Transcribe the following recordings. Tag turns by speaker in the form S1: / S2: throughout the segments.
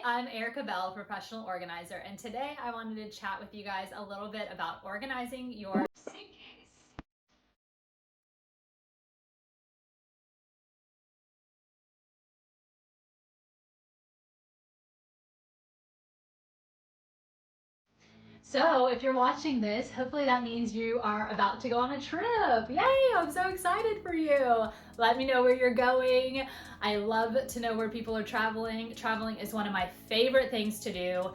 S1: I'm Erica Bell, professional organizer, and today I wanted to chat with you guys a little bit about organizing your suitcase. So if you're watching this, hopefully that means you are about to go on a trip. Yay, I'm so excited for you. Let me know where you're going. I love to know where people are traveling. Traveling is one of my favorite things to do.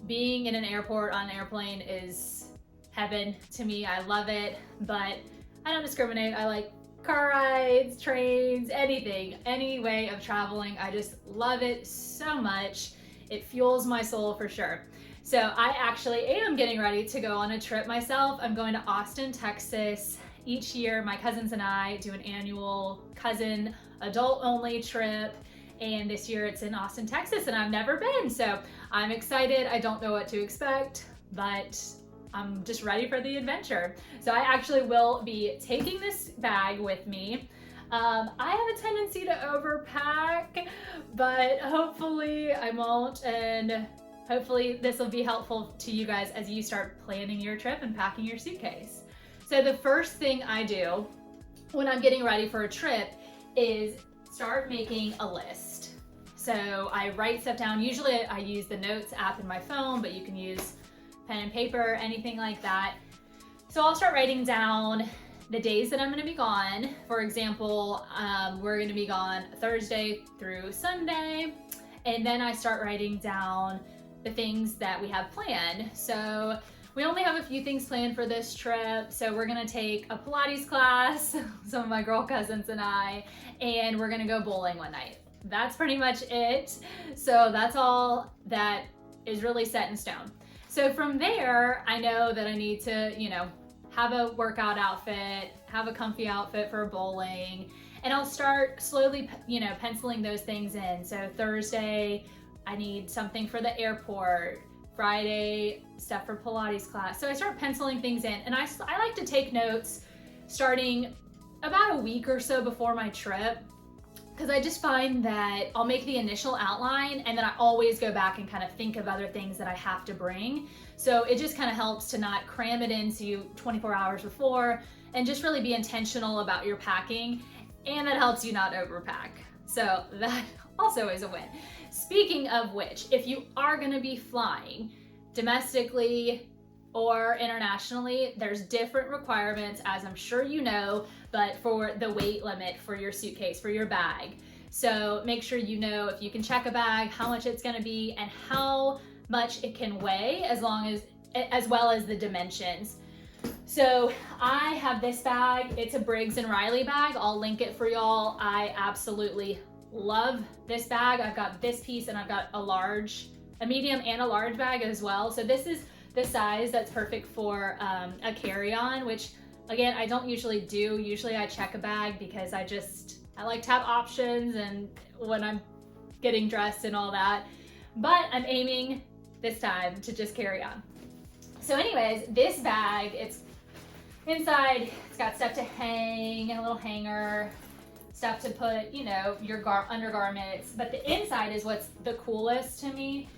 S1: Being in an airport on an airplane is heaven to me. I love it, but I don't discriminate. I like car rides, trains, anything, any way of traveling. I just love it so much. It fuels my soul for sure. So I actually am getting ready to go on a trip myself. I'm going to Austin, Texas. Each year, my cousins and I do an annual cousin adult only trip. And this year it's in Austin, Texas, and I've never been. So I'm excited. I don't know what to expect, but I'm just ready for the adventure. So I actually will be taking this bag with me. I have a tendency to overpack, but hopefully I won't, and hopefully this will be helpful to you guys as you start planning your trip and packing your suitcase. So the first thing I do when I'm getting ready for a trip is start making a list. So I write stuff down. Usually I use the Notes app in my phone, but you can use pen and paper, anything like that. So I'll start writing down the days that I'm going to be gone. For example, we're going to be gone Thursday through Sunday. And then I start writing down the things that we have planned. So we only have a few things planned for this trip. So we're gonna take a Pilates class, some of my girl cousins and I, and we're gonna go bowling one night. That's pretty much it. So that's all that is really set in stone. So from there, I know that I need to, have a workout outfit, have a comfy outfit for bowling, and I'll start slowly, penciling those things in. So Thursday, I need something for the airport. Friday, stuff for Pilates class. So I start penciling things in, and I like to take notes starting about a week or so before my trip, because I just find that I'll make the initial outline and then I always go back and kind of think of other things that I have to bring. So it just kind of helps to not cram it into you 24 hours before and just really be intentional about your packing, and that helps you not overpack. So that also is a win. Speaking of which, if you are going to be flying domestically or internationally, there's different requirements, as I'm sure you know, but for the weight limit for your suitcase, for your bag. So make sure you know if you can check a bag, how much it's going to be and how much it can weigh, as well as the dimensions. So I have this bag. It's a Briggs & Riley bag. I'll link it for y'all. I absolutely love this bag. I've got this piece and I've got a medium and a large bag as well. So this is the size that's perfect for a carry-on, which again, I don't usually do. Usually I check a bag because I like to have options and when I'm getting dressed and all that, but I'm aiming this time to just carry on. So anyways, this bag, it's inside, it's got stuff to hang, a little hanger, stuff to put, your undergarments, but the inside is what's the coolest to me.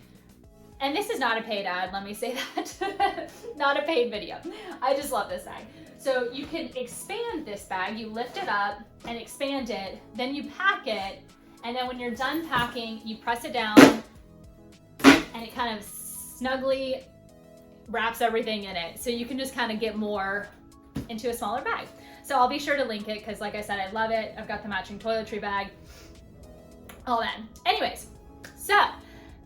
S1: And this is not a paid ad, let me say that. Not a paid video. I just love this bag. So you can expand this bag, you lift it up and expand it, then you pack it, and then when you're done packing, you press it down and it kind of snugly wraps everything in it. So you can just kind of get more into a smaller bag. So I'll be sure to link it because like I said, I love it. I've got the matching toiletry bag, all that. Anyways, so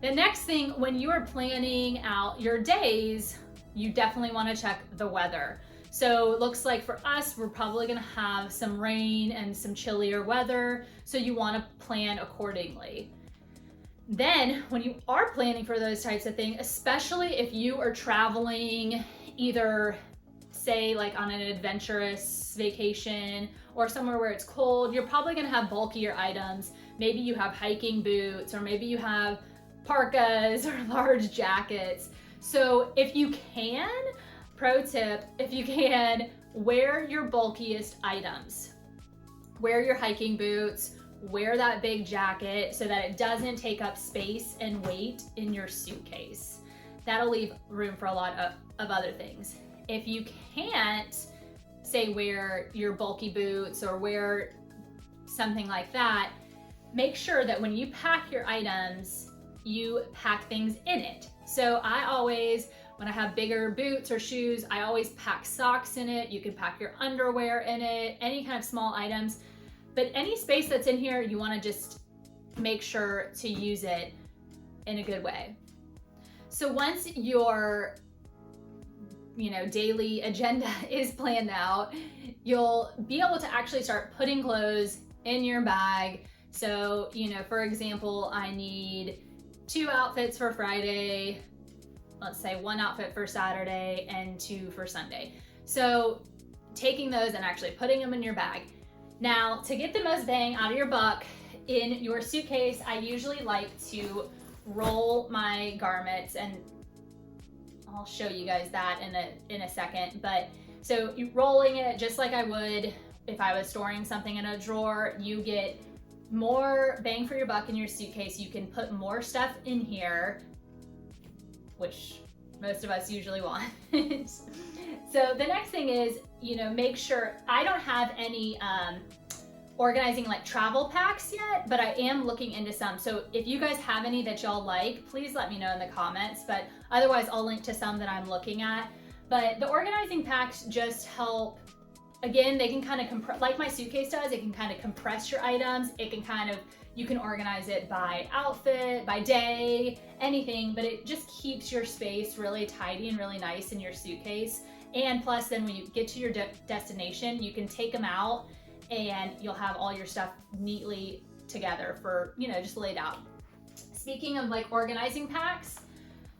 S1: the next thing when you are planning out your days, you definitely want to check the weather. So it looks like for us, we're probably going to have some rain and some chillier weather. So you want to plan accordingly. Then when you are planning for those types of things, especially if you are traveling either say like on an adventurous vacation or somewhere where it's cold, you're probably going to have bulkier items. Maybe you have hiking boots, or maybe you have parkas or large jackets. So if you can, pro tip, if you can, wear your bulkiest items. Wear your hiking boots, wear that big jacket so that it doesn't take up space and weight in your suitcase. That'll leave room for a lot of other things. If you can't, say, wear your bulky boots or wear something like that, make sure that when you pack your items, you pack things in it. So I always, when I have bigger boots or shoes, I always pack socks in it. You can pack your underwear in it, any kind of small items. But any space that's in here, you want to just make sure to use it in a good way. So once your daily agenda is planned out, you'll be able to actually start putting clothes in your bag. So, for example, I need 2 outfits for Friday, let's say 1 outfit for Saturday and 2 for Sunday. So taking those and actually putting them in your bag. Now, to get the most bang out of your buck in your suitcase, I usually like to roll my garments, and I'll show you guys that in a second. But so you rolling it just like I would if I was storing something in a drawer, you get more bang for your buck in your suitcase. You can put more stuff in here, which most of us usually want. So the next thing is, make sure, I don't have any organizing like travel packs yet, but I am looking into some. So if you guys have any that y'all like, please let me know in the comments, but otherwise I'll link to some that I'm looking at. But the organizing packs just help. Again, they can kind of compress, like my suitcase does, it can kind of compress your items. It can you can organize it by outfit, by day, anything, but it just keeps your space really tidy and really nice in your suitcase. And plus, then when you get to your destination, you can take them out and you'll have all your stuff neatly together for, just laid out. Speaking of like organizing packs,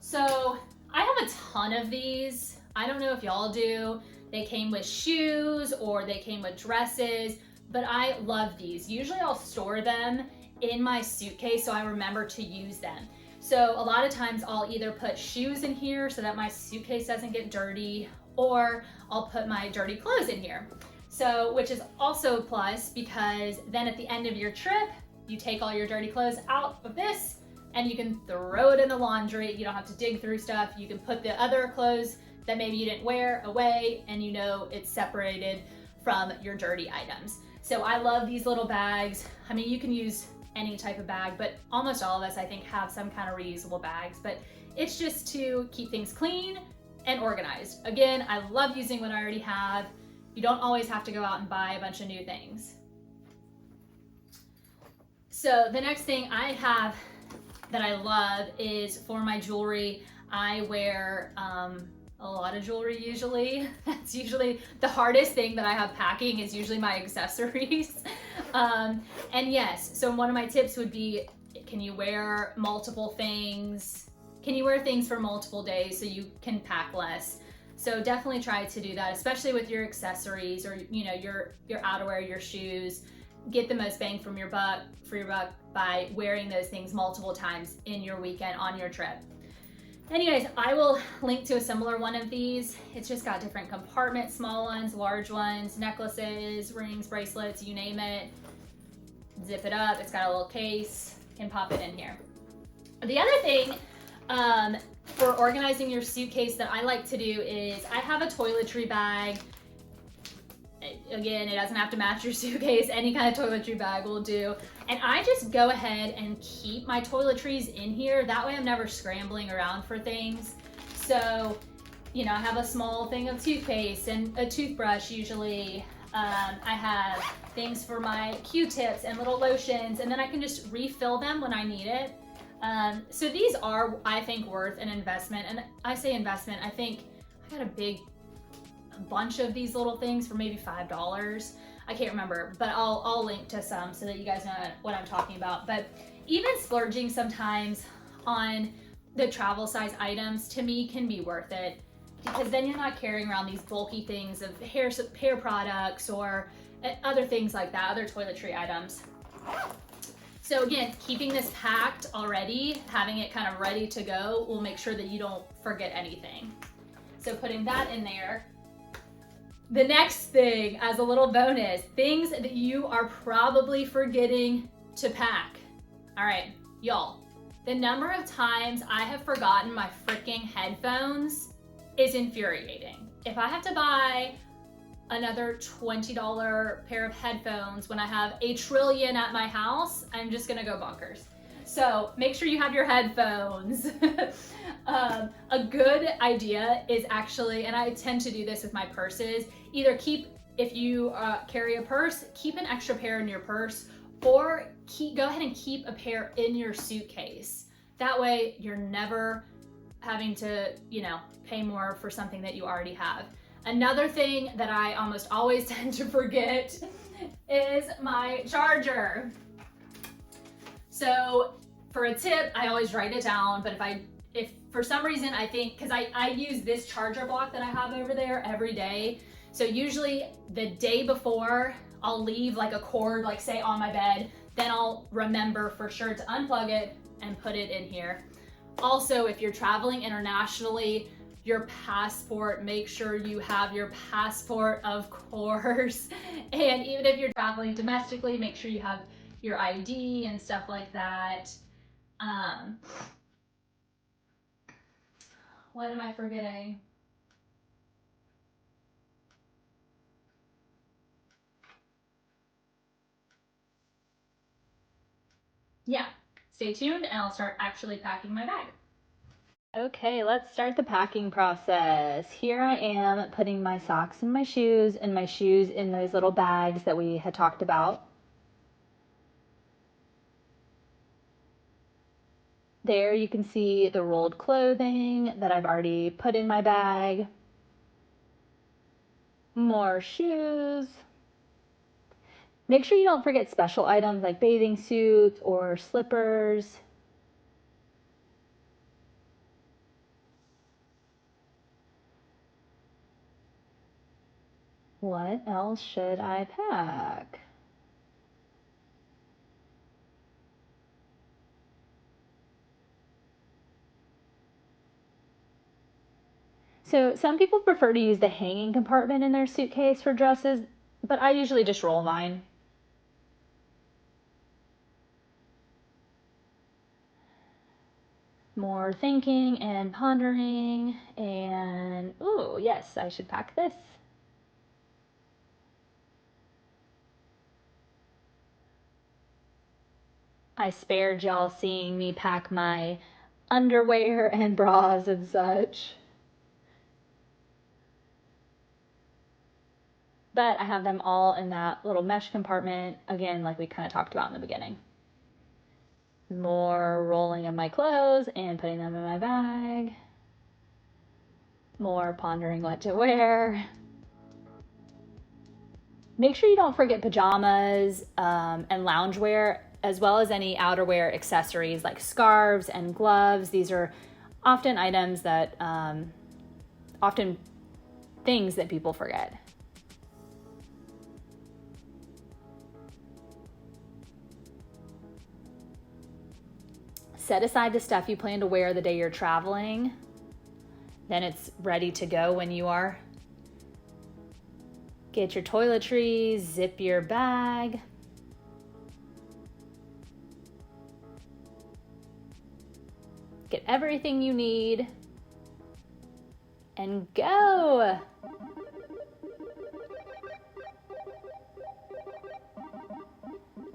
S1: so I have a ton of these. I don't know if y'all do. They came with shoes or they came with dresses, but I love these. Usually I'll store them in my suitcase so I remember to use them. So a lot of times I'll either put shoes in here so that my suitcase doesn't get dirty, or I'll put my dirty clothes in here. So, which is also a plus, because then at the end of your trip, you take all your dirty clothes out of this and you can throw it in the laundry. You don't have to dig through stuff. You can put the other clothes that maybe you didn't wear away, and it's separated from your dirty items. So I love these little bags. I mean, you can use any type of bag, but almost all of us, I think, have some kind of reusable bags, but it's just to keep things clean and organized. Again, I love using what I already have. You don't always have to go out and buy a bunch of new things. So the next thing I have that I love is for my jewelry. I wear a lot of jewelry usually. That's usually the hardest thing that I have packing, is usually my accessories. And yes, so one of my tips would be, can you wear multiple things? Can you wear things for multiple days so you can pack less? So definitely try to do that, especially with your accessories or your outerwear, your shoes. Get the most bang from your buck by wearing those things multiple times in your weekend on your trip. Anyways, I will link to a similar one of these. It's just got different compartments, small ones, large ones, necklaces, rings, bracelets, you name it. Zip it up, it's got a little case, can pop it in here. The other thing for organizing your suitcase that I like to do is, I have a toiletry bag. Again, it doesn't have to match your suitcase. Any kind of toiletry bag will do. And I just go ahead and keep my toiletries in here. That way I'm never scrambling around for things. So, I have a small thing of toothpaste and a toothbrush usually. I have things for my Q-tips and little lotions, and then I can just refill them when I need it. So these are, I think, worth an investment. And I say investment, I think I got a bunch of these little things for maybe $5. I can't remember, but I'll link to some so that you guys know what I'm talking about. But even splurging sometimes on the travel size items, to me, can be worth it, because then you're not carrying around these bulky things of hair products or other things like that, other toiletry items. So again, keeping this packed already, having it kind of ready to go, will make sure that you don't forget anything. So putting that in there. The next thing, as a little bonus, things that you are probably forgetting to pack. All right, y'all, the number of times I have forgotten my freaking headphones is infuriating. If I have to buy another $20 pair of headphones when I have a trillion at my house, I'm just gonna go bonkers. So make sure you have your headphones. A good idea is actually, and I tend to do this with my purses, either if you carry a purse, keep an extra pair in your purse, or go ahead and keep a pair in your suitcase. That way you're never having to, pay more for something that you already have. Another thing that I almost always tend to forget is my charger. So for a tip, I always write it down, but if for some reason I think, because I use this charger block that I have over there every day, so usually the day before I'll leave like a cord, like say on my bed, then I'll remember for sure to unplug it and put it in here. Also, if you're traveling internationally, your passport, make sure you have your passport, of course. And even if you're traveling domestically, make sure you have your ID and stuff like that. What am I forgetting? Yeah, stay tuned and I'll start actually packing my bag. Okay, let's start the packing process. Here I am putting my socks and my shoes in those little bags that we had talked about. There you can see the rolled clothing that I've already put in my bag. More shoes. Make sure you don't forget special items like bathing suits or slippers. What else should I pack? So some people prefer to use the hanging compartment in their suitcase for dresses, but I usually just roll mine. More thinking and pondering, and ooh, yes, I should pack this. I spared y'all seeing me pack my underwear and bras and such. But I have them all in that little mesh compartment, again, like we kind of talked about in the beginning. More rolling of my clothes and putting them in my bag. More pondering what to wear. Make sure you don't forget pajamas and loungewear, as well as any outerwear accessories like scarves and gloves. These are often items that, often things that people forget. Set aside the stuff you plan to wear the day you're traveling. Then it's ready to go when you are. Get your toiletries, zip your bag. Get everything you need and go.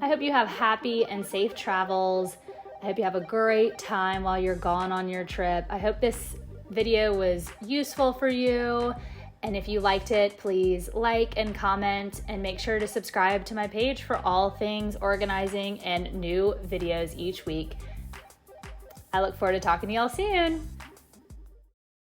S1: I hope you have happy and safe travels. I hope you have a great time while you're gone on your trip. I hope this video was useful for you. And if you liked it, please like and comment and make sure to subscribe to my page for all things organizing and new videos each week. I look forward to talking to y'all soon.